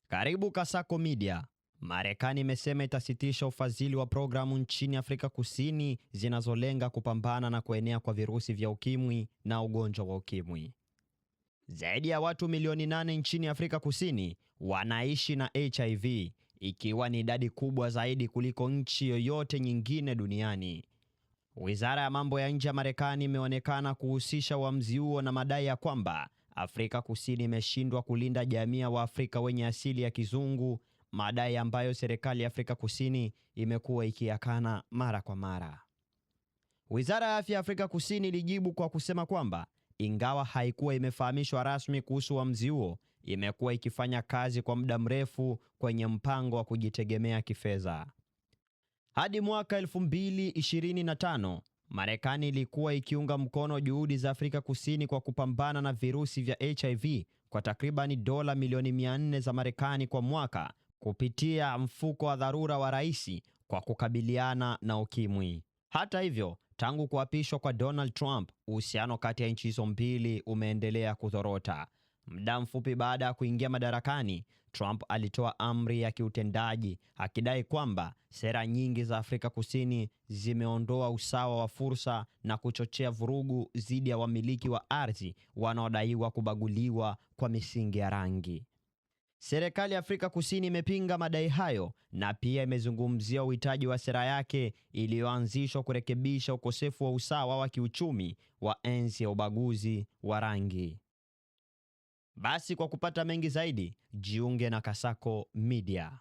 Karibu Kasako Media. Marekani imesema itasitisha ufadhili wa programu nchini Afrika Kusini zinazolenga kupambana na kuenea kwa virusi vya ukimwi na ugonjwa wa ukimwi. Zaidi ya watu milioni 8 nchini Afrika Kusini wanaishi na HIV, ikiwa ni idadi kubwa zaidi kuliko nchi yoyote nyingine duniani. Wizara ya mambo ya nje ya Marekani imeonekana kuhusisha uamuzi huo na madai ya kwamba Afrika Kusini imeshindwa kulinda jamii ya Waafrika wenye asili ya kizungu, madai ambayo serikali ya Afrika Kusini imekuwa ikiyakana mara kwa mara. Wizara ya Afya ya Afrika Kusini ilijibu kwa kusema kwamba ingawa haikuwa imefahamishwa rasmi kuhusu uamuzi huo, imekuwa ikifanya kazi kwa muda mrefu kwenye mpango wa kujitegemea kifedha. Hadi mwaka 2025, Marekani ilikuwa ikiunga mkono juhudi za Afrika Kusini kwa kupambana na virusi vya HIV kwa takribani dola milioni 400 za Marekani kwa mwaka kupitia mfuko wa dharura wa rais kwa kukabiliana na ukimwi. Hata hivyo, tangu kuapishwa kwa Donald Trump, uhusiano kati ya nchi hizo mbili umeendelea kudhorota. Muda mfupi baada ya kuingia madarakani, Trump alitoa amri ya kiutendaji akidai kwamba sera nyingi za Afrika Kusini zimeondoa usawa wa fursa na kuchochea vurugu dhidi ya wamiliki wa ardhi wanaodaiwa kubaguliwa kwa misingi ya rangi. Serikali ya Afrika Kusini imepinga madai hayo na pia imezungumzia uhitaji wa sera yake iliyoanzishwa kurekebisha ukosefu wa usawa wa kiuchumi wa enzi ya ubaguzi wa rangi. Basi kwa kupata mengi zaidi, jiunge na Kasako Media.